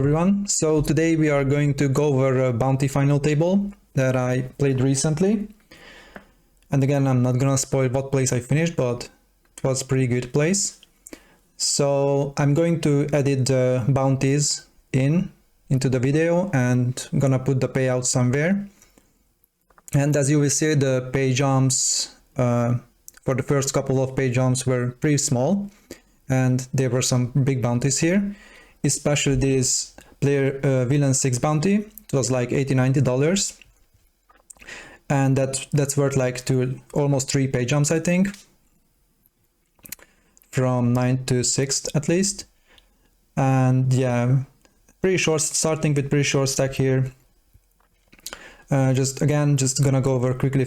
Everyone, so today we are going to go over a bounty final table that I played recently. And again, I'm not gonna spoil what place I finished, but it was a pretty good place. So I'm going to edit the bounties into the video and I'm gonna put the payout somewhere. And as you will see, the pay jumps for the first couple of pay jumps were pretty small, and there were some big bounties here, especially this player villain 6 bounty. It was like $80-90, and that's worth like almost 3 pay jumps, I think, from 9th to 6th at least. And yeah, pretty short, starting with pretty short stack here. Just gonna go over quickly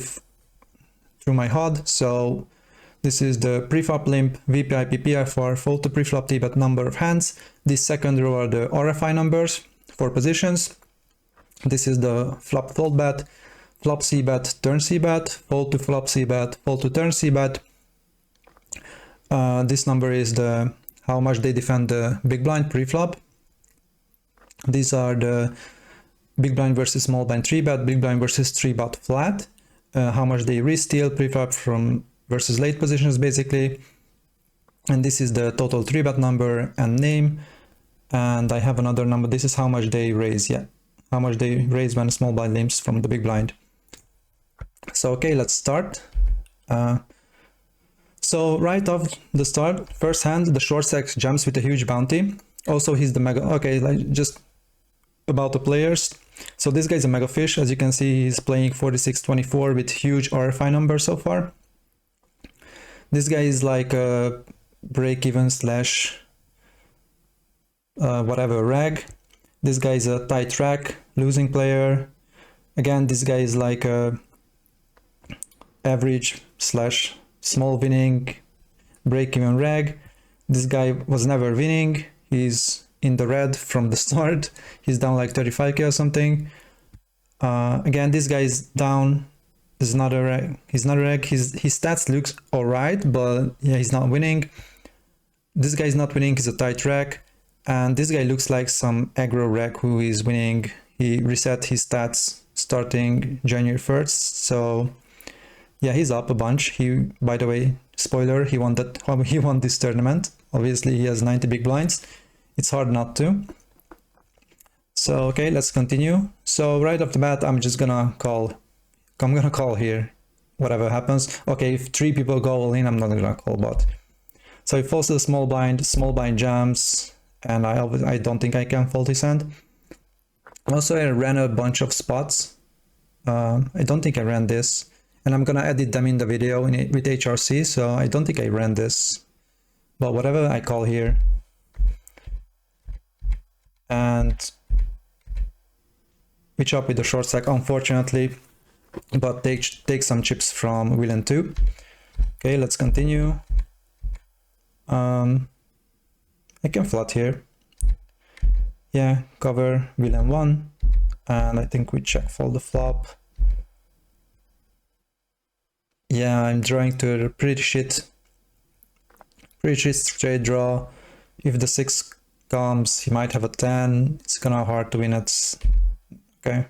through my HUD. So this is the preflop limp, VPI, PPI fold to preflop T-bet number of hands. This second row are the RFI numbers for positions. This is the flop fold bet, flop C-bet, turn C-bet, fold to flop C-bet, fold to turn C-bet. This number is the how much they defend the big blind preflop. These are the big blind versus small blind 3-bet, big blind versus 3-bet flat. How much they re-steal preflop from versus late positions basically. And this is the total 3-bet number and name. And I have another number. This is how much they raise. Yeah, how much they raise when small blind limps from the big blind. So okay, let's start. So right off the start, first hand, the short stack jumps with a huge bounty. Also, he's the mega. Okay, like just about the players. So this guy's a mega fish. As you can see, he's playing 46-24 with huge RFI number so far. This guy is like a break-even slash whatever rag. This guy is a tight rack, losing player. Again, this guy is like a average slash small winning break-even rag. This guy was never winning. He's in the red from the start. He's down like 35k or something. Again, this guy is down. He's not a reg. He's not a reg. His stats looks alright, but yeah, he's not winning. This guy is not winning. He's a tight reg, and this guy looks like some aggro reg who is winning. He reset his stats starting January 1st, so yeah, he's up a bunch. He, by the way, spoiler, he won this tournament. Obviously, he has 90 big blinds. It's hard not to. So okay, let's continue. So right off the bat, I'm gonna call here, whatever happens. Okay, if 3 people go all in, I'm not gonna call bot. So he falls to the small blind jams, and I don't think I can fold his hand. Also, I ran a bunch of spots. I don't think I ran this, and I'm gonna edit them in the video with HRC, so I don't think I ran this. But whatever, I call here. And we chop with the short stack, unfortunately, but take some chips from villain 2. Okay, let's continue. I can flat here. Yeah, cover villain 1, and I think we check fold the flop. Yeah, I'm drawing to a pretty shit straight draw. If the 6 comes, he might have a 10. It's gonna hard to win it. Okay.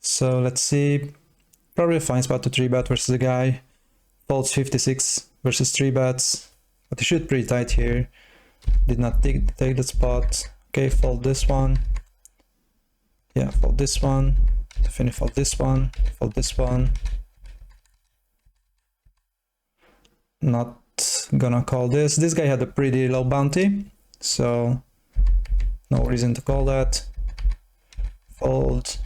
So let's see. Probably a fine spot to 3-bet versus a guy. Folds 56 versus 3-bets. But he should pretty tight here. Did not take the spot. Okay, fold this one. Yeah, fold this one. Definitely fold this one. Fold this one. Not gonna call this. This guy had a pretty low bounty, so no reason to call that. Fold.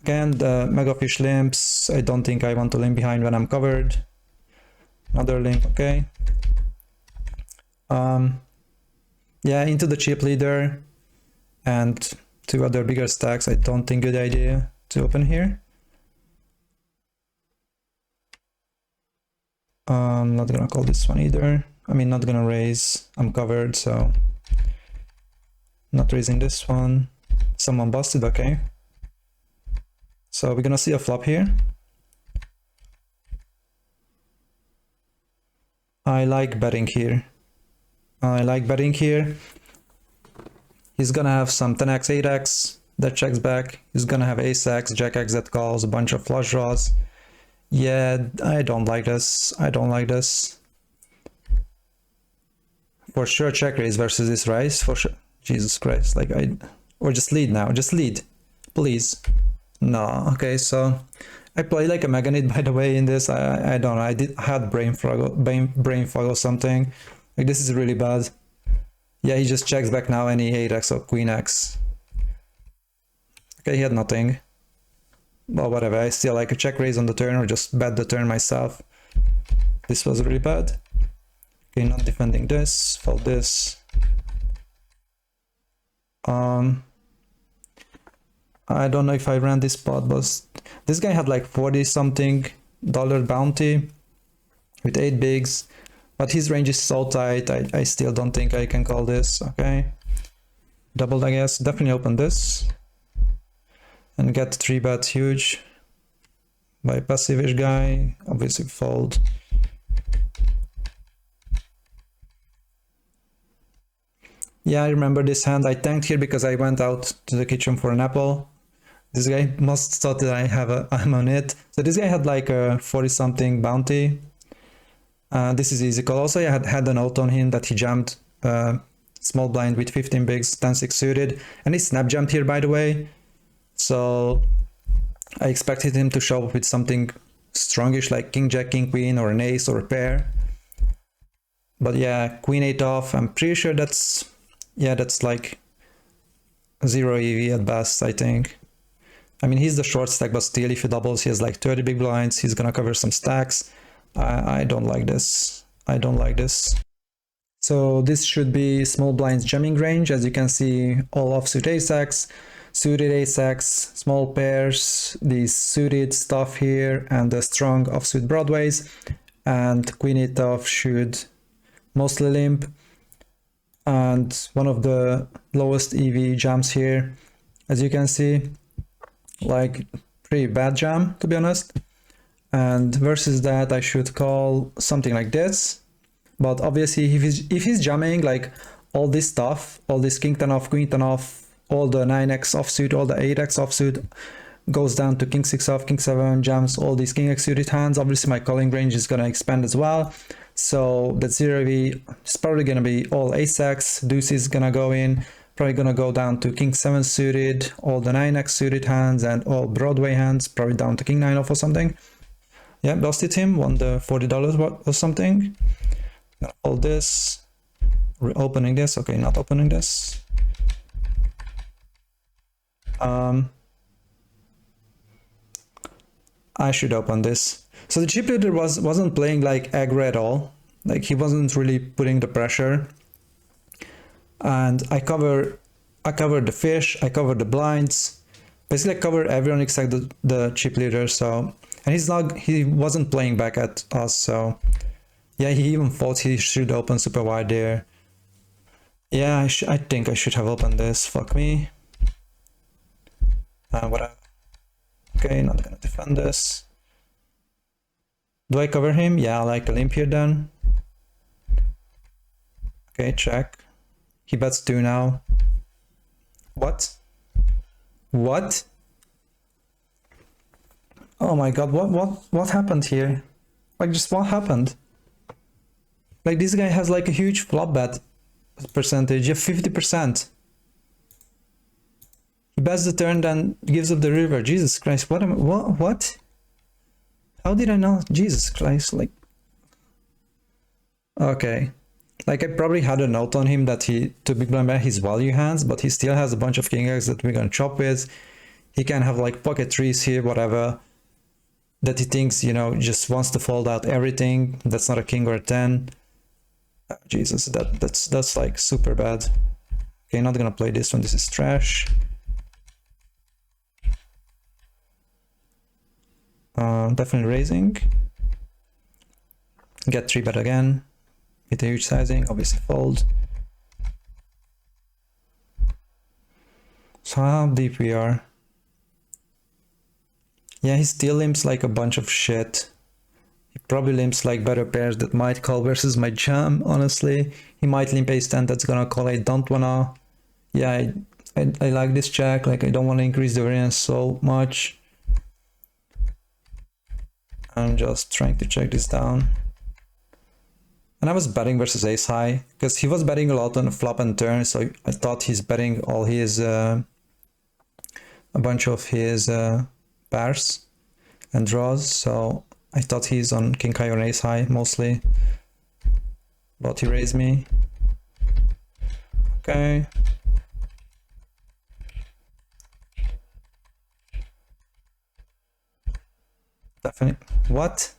Again, the mega fish limps. I don't think I want to limp behind when I'm covered. Another limp, okay. Yeah, into the chip leader and 2 other bigger stacks. I don't think good idea to open here. Not gonna call this one either. I mean, not gonna raise. I'm covered, so not raising this one. Someone busted, okay. So we're gonna see a flop here. I like betting here. I like betting here. He's gonna have some 10x, 8x that checks back. He's gonna have ace-x, jack-x that calls, a bunch of flush draws. Yeah, I don't like this. I don't like this. For sure check raise versus this raise, for sure. Jesus Christ, like or just lead now, just lead, please. No, okay, so I play like a Meganit, by the way, in this. I don't know, I had brain fog or something. Like, this is really bad. Yeah, he just checks back now any 8x or queen x. Okay, he had nothing. Well, whatever, I still like a check raise on the turn or just bet the turn myself. This was really bad. Okay, not defending this, fold this. I don't know if I ran this spot, but this guy had like 40 something dollar bounty with 8 bigs, but his range is so tight, I still don't think I can call this. Okay, doubled, I guess. Definitely open this and get 3-bet huge by passive-ish guy. Obviously fold. Yeah, I remember this hand. I tanked here because I went out to the kitchen for an apple. This guy must thought that I'm on it. So this guy had like a 40 something bounty. This is easy call. Also, I had a note on him that he jammed small blind with 15 bigs, 10-6 suited, and he snap jammed here, by the way. So I expected him to show up with something strongish like king jack, king queen, or an ace or a pair. But yeah, queen 8 off. I'm pretty sure that's like 0 EV at best, I think. I mean, he's the short stack, but still, if he doubles, he has like 30 big blinds. He's gonna cover some stacks. I don't like this. I don't like this. So this should be small blinds jamming range. As you can see, all offsuit ace-x, suited ace-x, small pairs, these suited stuff here, and the strong offsuit broadways. And queen 8 off should mostly limp. And one of the lowest EV jams here, as you can see, like pretty bad jam, to be honest. And versus that, I should call something like this. But obviously, if he's jamming like all this stuff, all this king 10 off, queen 10 off, all the 9x offsuit, all the 8x offsuit, goes down to king 6 off, king 7, jams all these king x suited hands, obviously my calling range is gonna expand as well. So that 0 is probably gonna be all ace-x, deuce is gonna go in, probably gonna go down to king 7 suited, all the 9x suited hands, and all Broadway hands, probably down to king 9 off or something. Yeah, busted him, won the $40 or something. All this, opening this, okay, not opening this. I should open this. So the chip leader wasn't playing like aggro at all. Like, he wasn't really putting the pressure. And I covered the fish, I covered the blinds, basically I covered everyone except the chip leader. So, and he wasn't playing back at us. So yeah, he even thought he should open super wide there. Yeah, I think I should have opened this. Fuck me. Whatever. Okay, not gonna defend this. Do I cover him? Yeah, I like a limp here then. Okay, check. He bets 2 now. What? What? Oh my god, what happened here? Like, just what happened? Like, this guy has like a huge flop bet percentage, yeah, 50%. He bets the turn, then gives up the river. Jesus Christ, what? How did I know? Jesus Christ, like... Okay. Like, I probably had a note on him that he, to big blind bet his value hands, but he still has a bunch of king X that we're gonna chop with. He can have like pocket threes here, whatever, that he thinks, you know, just wants to fold out everything. That's not a king or a 10. Jesus, that's like super bad. Okay, not gonna play this one. This is trash. Definitely raising. Get 3-bet again. With a huge sizing, obviously fold. So how deep we are? Yeah, he still limps like a bunch of shit. He probably limps like better pairs that might call versus my jam, honestly. He might limp ace-10, that's gonna call, I don't wanna... Yeah, I like this check, like I don't wanna increase the variance so much. I'm just trying to check this down. And I was betting versus ace high, because he was betting a lot on flop and turn, so I thought he's betting all his... a bunch of his pairs and draws, so I thought he's on king high or ace high mostly, but he raised me. Okay. Definitely. What?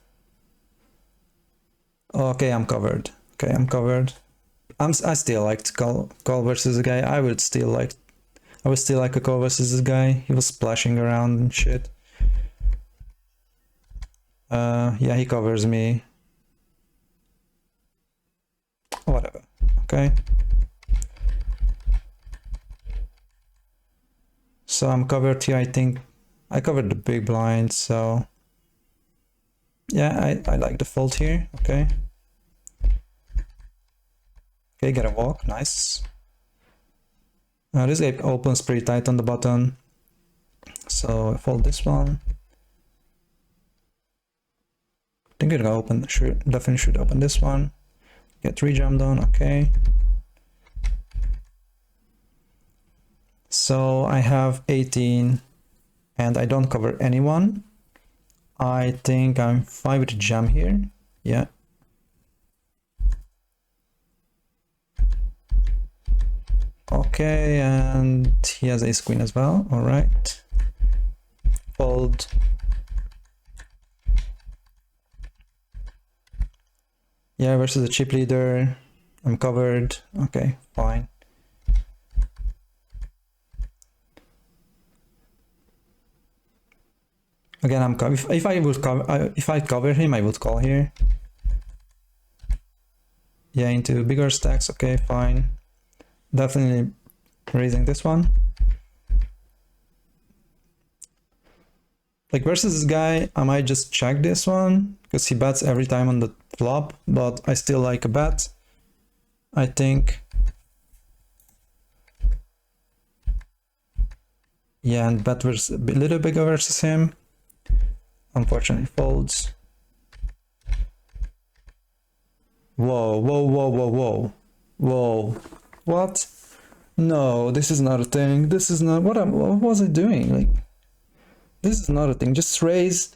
Okay, I'm covered. Okay, I'm covered. I still like to call versus a guy. I would still like a call versus this guy. He was splashing around and shit. Yeah, he covers me. Whatever. Okay. So I'm covered here. I think I covered the big blind, so yeah, I like the fold here. Okay. Okay, get a walk. Nice. This guy opens pretty tight on the button, so I fold this one. I think I'm gonna open, definitely should open this one. Get rejammed on, okay. So I have 18 and I don't cover anyone. I think I'm fine with the jam here. Yeah. Okay, and he has ace queen as well. All right. Fold. Yeah, versus a chip leader. I'm covered. Okay, fine. Again, I'm covered. If I cover him, I would call here. Yeah, into bigger stacks. Okay, fine. Definitely raising this one. Like versus this guy, I might just check this one because he bets every time on the flop, but I still like a bet, I think. Yeah, and bet was a little bigger versus him. Unfortunately folds. Whoa, whoa, whoa, whoa, whoa. Whoa. What? No, this is not a thing. This is not... What was I doing? Like, this is not a thing. Just raise.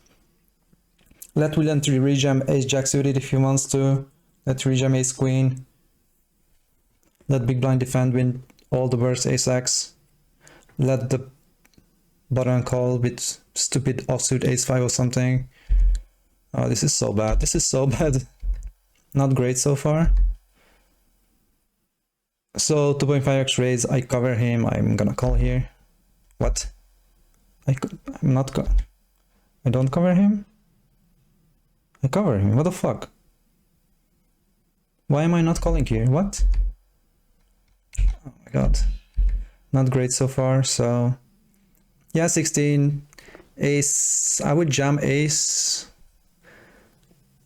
Let William to rejam ace jack suited if he wants to. Let rejam ace queen. Let big blind defend win all the worst ace x. Let the button call with stupid offsuit ace 5 or something. Oh, this is so bad. This is so bad. Not great so far. So 2.5x raise, I cover him. I'm gonna call here. What? I don't cover him? I cover him. What the fuck? Why am I not calling here? What? Oh my god. Not great so far, so... Yeah, 16. Ace... I would jam ace...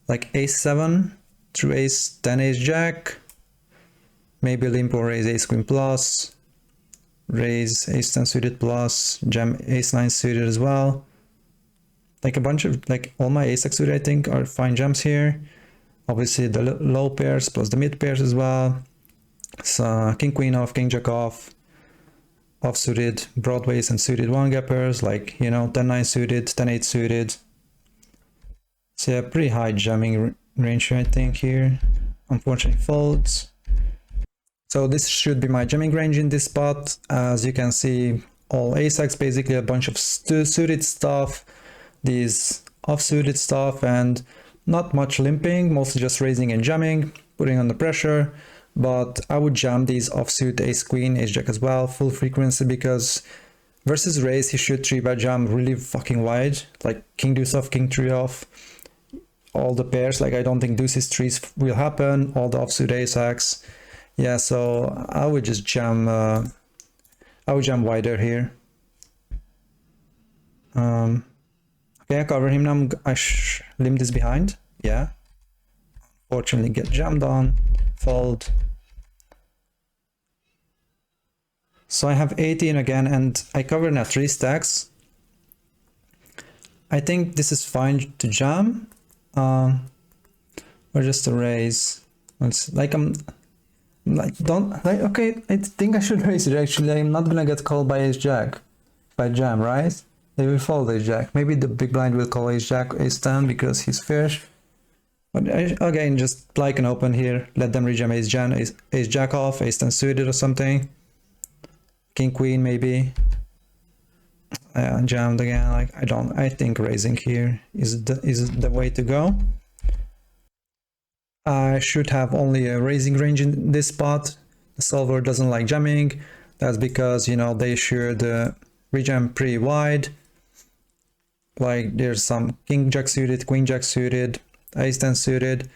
Like ace 7 through ace 10, ace jack. Maybe limp or raise ace queen plus. Raise ace 10 suited plus. Jam ace 9 suited as well. Like a bunch of... Like all my ace x suited I think are fine jams here. Obviously the low pairs plus the mid pairs as well. So king queen off, king jack off. Off-suited broadways and suited one-gappers, like, you know, 10-9 suited, 10-8 suited. So yeah, pretty high jamming range I think here. Unfortunately folds. So this should be my jamming range in this spot. As you can see, all ace-x, basically a bunch of suited stuff, these off-suited stuff, and not much limping, mostly just raising and jamming, putting on the pressure. But I would jam these offsuit ace queen, ace jack as well, full frequency, because versus raise he should 3-bet jam really fucking wide, like king deuce off, king 3 off, all the pairs. Like I don't think deuces 3s will happen, all the offsuit ace x. Yeah, so I would just jam wider here. Okay, I cover him now. I limp this behind. Yeah. Fortunately get jammed on. Fold. So I have 18 again, and I cover now 3 stacks. I think this is fine to jam. Or just a raise. It's like I'm like okay, I think I should raise it actually. I'm not gonna get called by ace jack if I jam, right? They will fold ace jack. Maybe the big blind will call ace jack, ace 10 because he's fish. But again, just like an open here, let them rejam ace jack off, ace 10 suited or something. King queen maybe. Jammed again. Like I think raising here is the way to go. I should have only a raising range in this spot. The solver doesn't like jamming. That's because, you know, they should rejam pretty wide. Like there's some king jack suited, queen jack suited, ace 10 suited,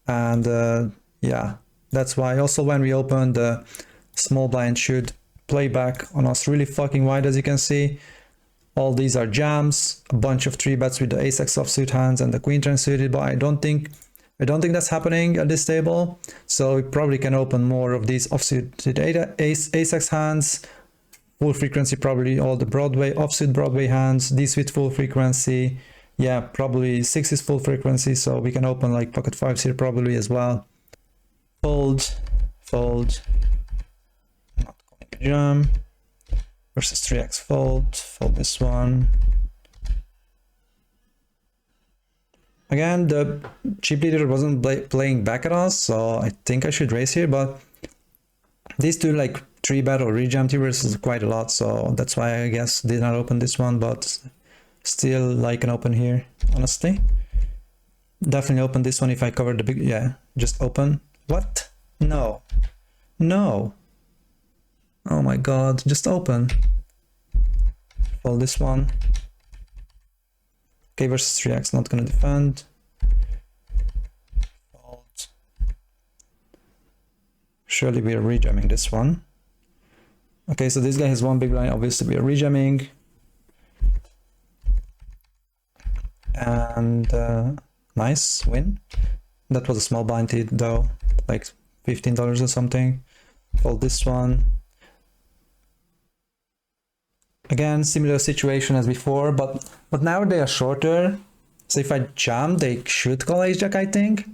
and yeah, that's why also when we open, the small blind should play back on us really fucking wide. As you can see, all these are jams, a bunch of 3-bets with the ace-x offsuit hands and the queen 10 suited, but I don't think that's happening at this table. So we probably can open more of these offsuited ace-x hands, full frequency, probably all the Broadway, offsuit Broadway hands, these with full frequency. Yeah, probably 6 is full frequency, so we can open like pocket 5s here probably as well. Fold, fold, not calling a jam, versus 3x fold, fold this one. Again, the chip leader wasn't playing back at us, so I think I should raise here, but these two like 3-bet or rejam T-verse is quite a lot, so that's why I guess did not open this one, but still like an open here, honestly. Definitely open this one if I cover the big, yeah, just open. What? No. No. Oh my god, just open. Fold this one. Okay, versus 3x, not gonna defend. Fold. Surely we are rejamming this one. Okay, so this guy has one big line, obviously we are rejamming. And nice win. That was a small blind though, like $15 or something. Fold this one. Again, similar situation as before, but now they are shorter. So if I jam, they should call ace jack, I think.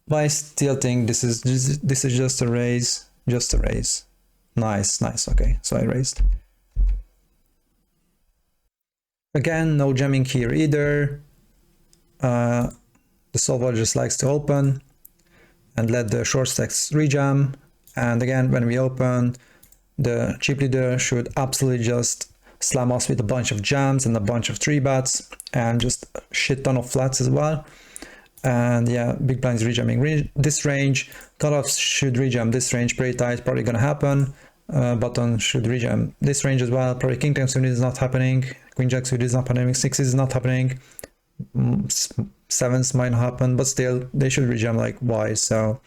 But I still think this is just a raise, just a raise. Nice, nice. Okay, so I raised. Again, no jamming here either. The solver just likes to open and let the short stacks rejam. And again, when we open, the chip leader should absolutely just slam us with a bunch of jams and a bunch of 3-bets and just a shit ton of flats as well. And yeah, big blind is rejamming this range. Cutoffs should rejam this range pretty tight, probably gonna happen. Button should rejam this range as well. Probably king 10 suited is not happening. Queen jack suited is not happening. 6 is not happening. 7s might happen, but still they should rejam like wide. So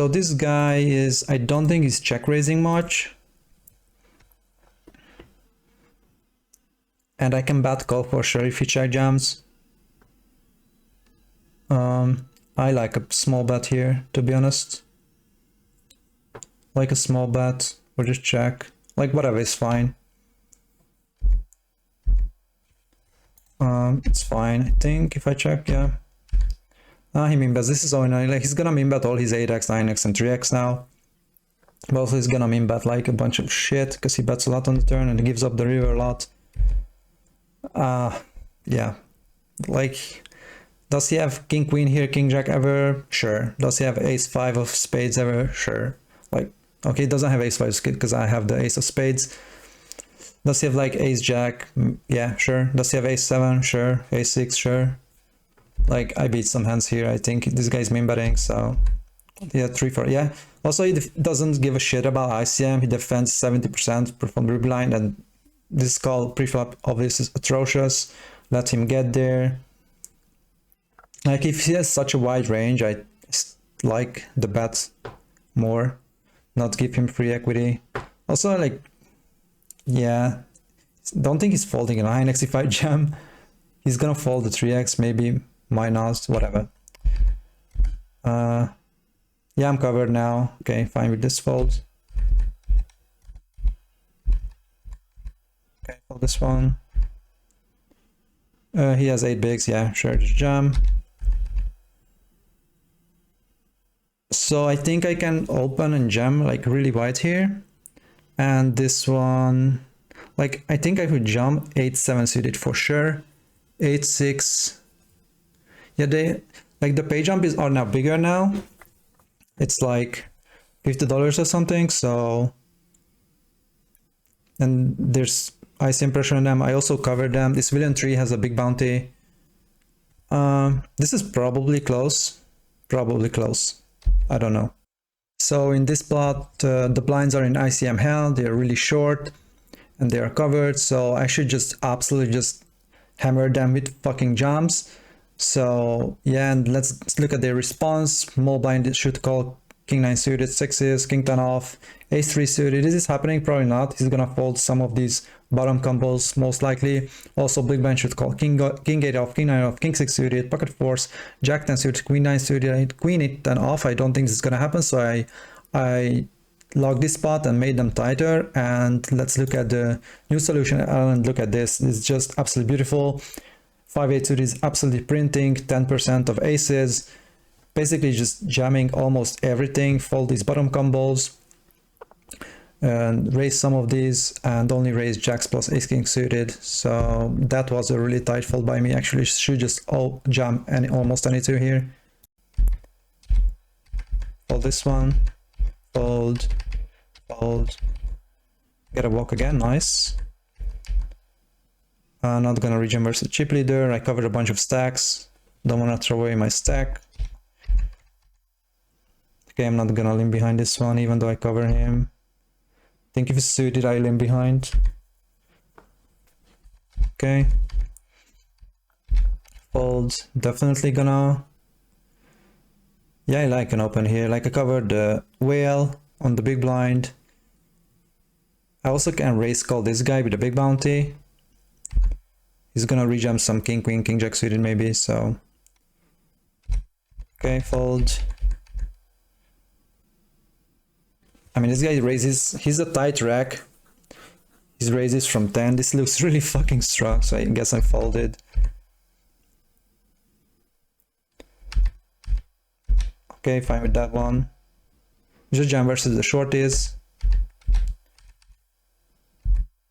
this guy is, I don't think he's check raising much. And I can bet call for sure if he check jams. I like a small bet here, to be honest. Like a small bet or just check. Like whatever is fine. It's fine, I think, if I check, yeah. He min-bets. This is only like he's gonna min-bet all his 8x, 9x, and 3x now. But also he's gonna min-bet like a bunch of shit because he bets a lot on the turn and he gives up the river a lot. Yeah. Like, does he have king queen here, king jack ever? Sure. Does he have ace 5 of spades ever? Sure. Like, okay, he doesn't have ace 5 because I have the ace of spades. Does he have like ace jack? Yeah, sure. Does he have ace 7? Sure. Ace 6? Sure. Like, I beat some hands here. I think this guy's min betting, so yeah, 3-4. Yeah. Also, he doesn't give a shit about ICM. He defends 70% from the blind, and this call preflop obviously is atrocious. Let him get there. Like, if he has such a wide range, I like the bet more, not give him free equity. Also, like, yeah, don't think he's folding an 9x if I jam. He's gonna fold the 3x, maybe, might not, whatever. Yeah, I'm covered now. Okay, fine with this fold. Okay, fold this one. He has 8 bigs, yeah, sure, just jam. So I think I can open and jam like really wide here. And this one, like, I think I could jump 8-7 suited for sure. 8-6. Yeah, they like the pay jump are now bigger now. It's like $50 or something. So, and there's ICM pressure on them. I also covered them. This villain 3 has a big bounty. This is probably close. Probably close. I don't know. So in this plot, the blinds are in ICM hell. They are really short and they are covered. So I should just absolutely just hammer them with fucking jumps. So yeah, and let's look at their response. Small blind should call king 9 suited, 6s, king 10 off, ace 3 suited. Is this happening? Probably not. He's gonna fold some of these bottom combos most likely. Also big blind should call king 8 off, king 9 off, king 6 suited, pocket fours, jack 10 suited, queen 9 suited, queen 8 10 off. I don't think this is gonna happen, so I logged this spot and made them tighter. And let's look at the new solution and look at this. It's just absolutely beautiful. 5-8 suited is absolutely printing 10% of aces, basically just jamming almost everything. Fold these bottom combos and raise some of these, and only raise jacks plus ace king suited. So that was a really tight fold by me. Actually should just all jam almost any two here. Fold this one, fold, fold, get a walk again, nice. Not gonna rejam versus chip leader. I covered a bunch of stacks. Don't wanna throw away my stack. Okay, I'm not gonna limp behind this one, even though I cover him. I think if it's suited, I limp behind. Okay. Fold, definitely gonna. Yeah, I like an open here. Like I covered the whale on the big blind. I also can raise call this guy with a big bounty. He's gonna rejump some king, queen, king, jack suited maybe, so. Okay, fold. I mean, this guy raises, he's a tight rack. He raises from 10. This looks really fucking strong, so I guess I folded. Okay, fine with that one. Just jam versus the shorties.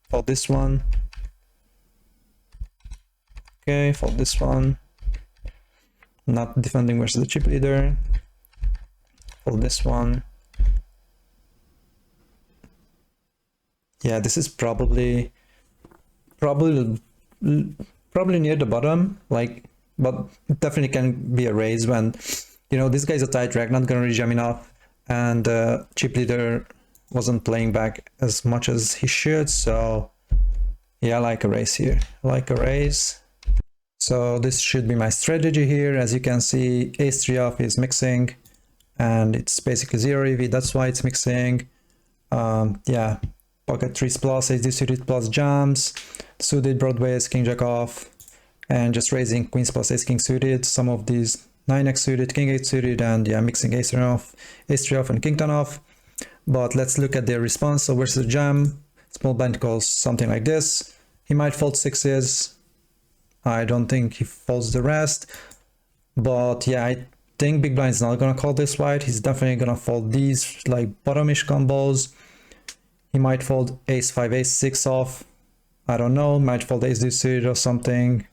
Fold this one. Okay, fold this one. Not defending versus the chip leader. Fold this one. Yeah, this is probably near the bottom, like, but it definitely can be a raise when, you know, this guy's a tight rack, not gonna rejam enough, and chip leader wasn't playing back as much as he should. So yeah, I like a raise here. I like a raise. So this should be my strategy here. As you can see, ace 3 off is mixing, and it's basically 0 EV. That's why it's mixing. Yeah. Pocket 3s plus, ace suited plus jams, suited broadways, king jack off, and just raising queens plus ace king suited, some of these 9x suited, king 8 suited, and yeah, mixing ace 3 off, and king 10 off. But let's look at their response. So versus the jam, small blind calls something like this. He might fold 6s. I don't think he folds the rest. But yeah, I think big blind's not gonna call this wide. He's definitely gonna fold these like bottomish combos. He might fold ace 5, ace 6 off. I don't know, might fold ace deuce suited or something.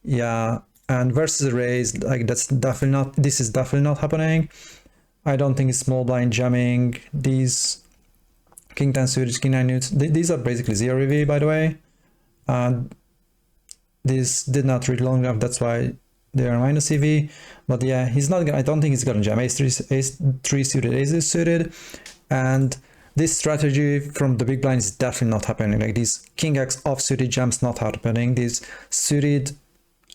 Yeah, and versus raise, like this is definitely not happening. I don't think it's small blind jamming. These king 10 suited, king 9 newts, these are basically 0 EV, by the way. This did not read long enough, that's why they are minus EV. But yeah, he's not gonna, I don't think he's gonna jam ace 3 suited, ace deuce suited. And this strategy from the big blind is definitely not happening. Like these king x off-suited jams not happening. These suited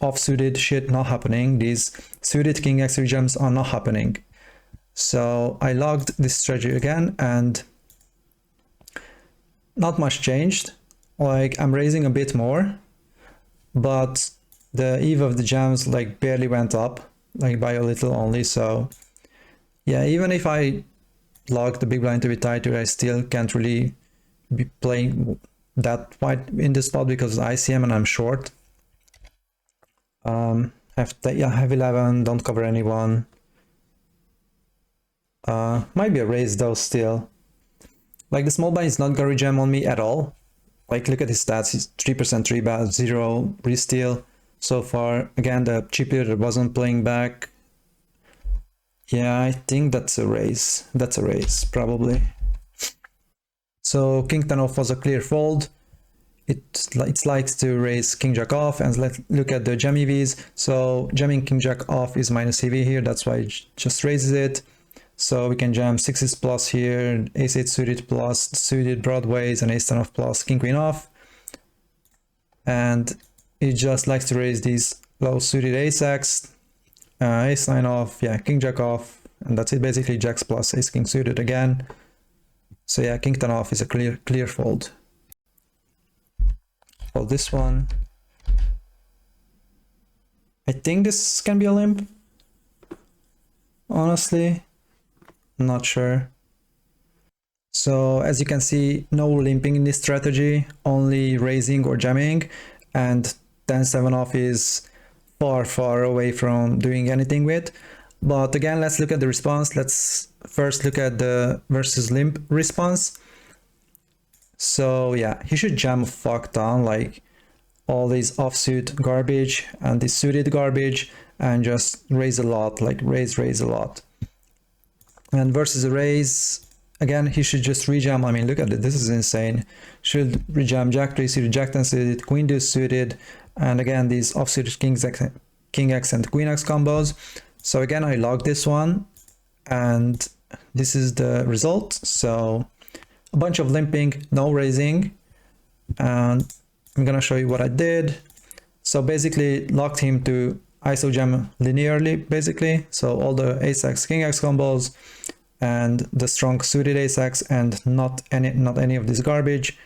off-suited shit not happening. These suited king x jams are not happening. So I logged this strategy again, and not much changed. Like I'm raising a bit more, but the EV of the jams like barely went up, like by a little only. So yeah, even if I log the big blind to be tighter, I still can't really be playing that wide in this spot because ICM and I'm short. Have 11, don't cover anyone. Might be a raise though still. Like the small blind is not gonna rejam on me at all. Like look at his stats, he's 3% 3-bet, 0 re-steal so far. Again, the chip leader wasn't playing back. Yeah, I think that's a raise. That's a raise, probably. So king 10 off was a clear fold. It likes to raise king jack off, and let's look at the jam EVs. So jamming king jack off is minus EV here, that's why it just raises it. So we can jam 6s plus here, ace 8 suited plus, suited broadways, and ace 10 off plus, king queen off. And it just likes to raise these low suited ace x, ace 9 off, yeah, king jack off, and that's it basically, jacks plus ace king suited again. So yeah, king 10 off is a clear fold. Fold this one. I think this can be a limp. Honestly, not sure. So as you can see, no limping in this strategy, only raising or jamming, and 10-7 off is far away from doing anything with. But again, let's look at the response. Let's first look at the versus limp response. So yeah, he should jam a fuck ton, like all these offsuit garbage and this suited garbage, and just raise a lot, like raise a lot. And versus a raise, again, he should just rejam. I mean, look at it, this is insane. Should rejam jack 3 suited, jack 10 suited, queen deuce suited, and again, these offsuited king x and queen x combos. So again, I logged this one, and this is the result. So a bunch of limping, no raising, and I'm gonna show you what I did. So basically locked him to ISO jam linearly, basically. So all the ace x, king x combos, and the strong suited ace x, and not any of this garbage.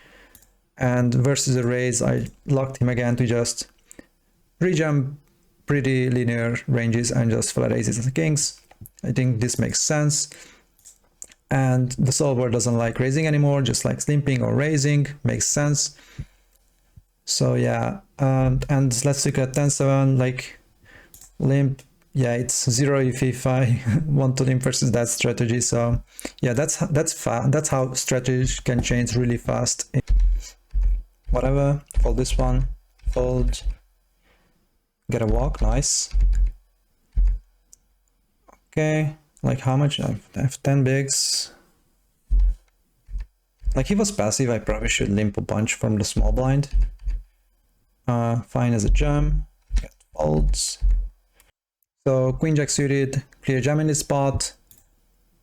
And versus a raise, I locked him again to just rejam pretty linear ranges and just flat aces and kings. I think this makes sense. And the solver doesn't like raising anymore, just likes limping or raising, makes sense. So yeah, and let's look at 10-7, like limp. Yeah, it's 0 if I want to limp versus that strategy. So yeah, that's how strategy can change really fast. Whatever, fold this one, fold, get a walk, nice. Okay, like how much? I have 10 bigs. Like he was passive, I probably should limp a bunch from the small blind. Fine as a jam, get folds. So queen jack suited, clear jam in this spot.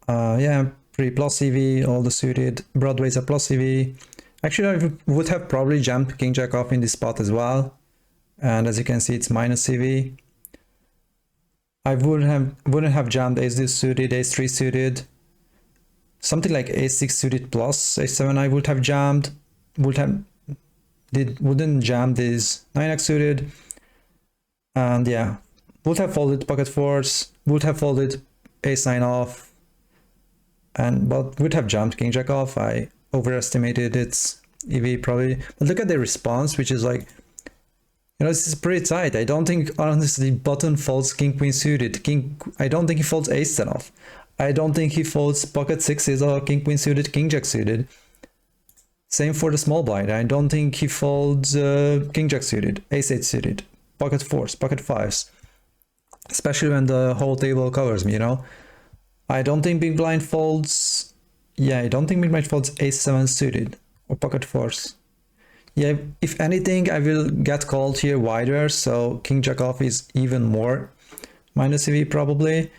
Yeah, pretty plus EV, all the suited broadways are plus EV. Actually, I would have probably jammed king jack off in this spot as well. And as you can see, it's minus EV. I wouldn't have jammed ace deuce suited, ace 3 suited. Something like ace 6 suited plus ace 7 I would have jammed. Wouldn't jam this 9x suited. And yeah, would have folded pocket fours, would have folded ace 9 off, but would have jammed king jack off. I overestimated its EV probably. But look at the response, which is like, you know, this is pretty tight. I don't think, honestly, button folds king queen suited. I don't think he folds ace 10 off. I don't think he folds pocket sixes or king queen suited, king jack suited. Same for the small blind. I don't think he folds king jack suited, ace 8 suited, pocket fours, pocket fives. Especially when the whole table covers me, you know. I don't think big blind folds. Yeah, I don't think big blind folds ace 7 suited or pocket fours. Yeah, if anything, I will get called here wider, so king jack off is even more minus EV probably,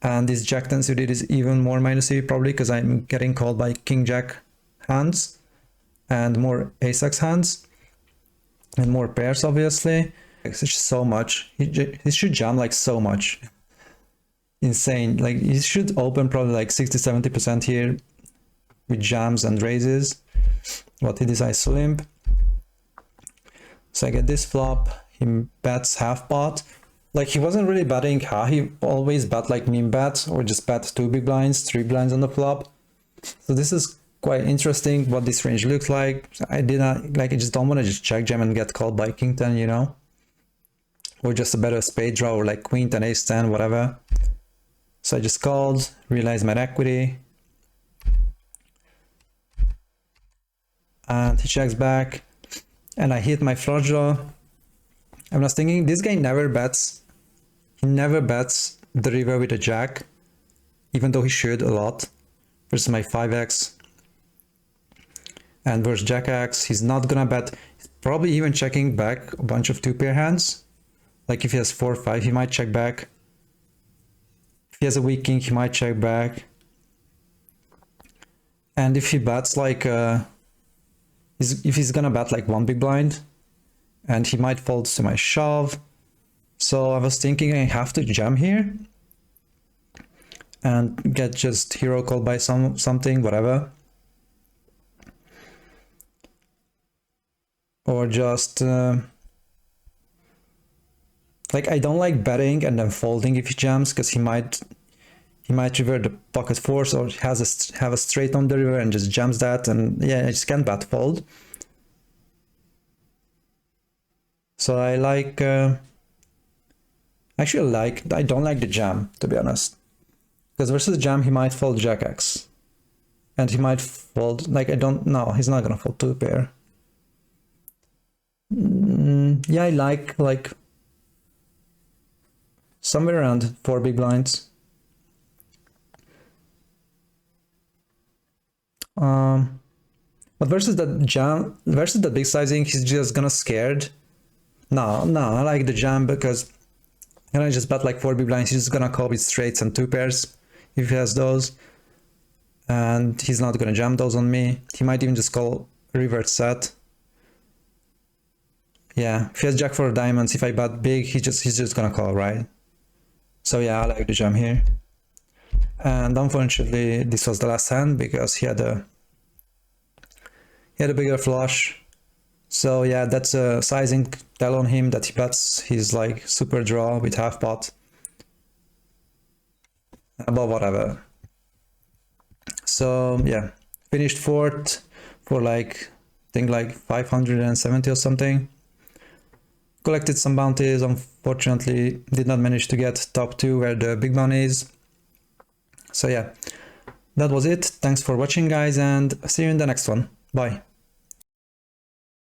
and this jack 10 suited is even more minus EV probably because I'm getting called by king jack hands and more ace x hands and more pairs obviously. It's just so much. He should jam like so much. Insane. Like he should open probably like 60-70% here with jams and raises. What he decides to limp. So I get this flop. he bets half pot. Like he wasn't really betting half, he always bet like mean bet or just bet 2 big blinds, 3 blinds on the flop. So this is quite interesting what this range looks like. I just don't want to just check jam and get called by king 10, you know, or just a better spade draw or like queen 10, ace 10, whatever. So I just called, realized my equity, and he checks back, and I hit my flush draw. I was thinking this guy never bets. He never bets the river with a jack, even though he should a lot. Versus my 5x and versus jack x, he's not gonna bet. He's probably even checking back a bunch of 2-pair hands. Like if he has 4-5, he might check back. If he has a weak king, he might check back. And if he bets like if he's gonna bet like 1 big blind, and he might fold to my shove. So I was thinking I have to jam here and get just hero called by something, whatever. Or just like I don't like betting and then folding if he jams, because he might river the pocket fours or have a straight on the river and just jams that, and yeah, I just can't bet fold. So I like I don't like the jam, to be honest, because versus jam he might fold jack x, and he might fold like he's not gonna fold 2-pair. Yeah, I like somewhere around 4 big blinds. But versus that jam, versus the big sizing, he's just gonna scared. No, I like the jam because I just bet like 4 big blinds. He's just gonna call with straights and 2-pairs if he has those, and he's not gonna jam those on me. He might even just call revert set. Yeah, if he has jack 4 diamonds, if I bet big, he's just gonna call, right? So yeah, I like the jam here. And unfortunately, this was the last hand because he had a bigger flush. So yeah, that's a sizing tell on him that he bets his like super draw with half pot. But whatever. So yeah, finished 4th for like, I think like 570 or something. Collected some bounties, unfortunately did not manage to get top 2 where the big money is. So yeah, that was it. Thanks for watching, guys, and see you in the next one. Bye.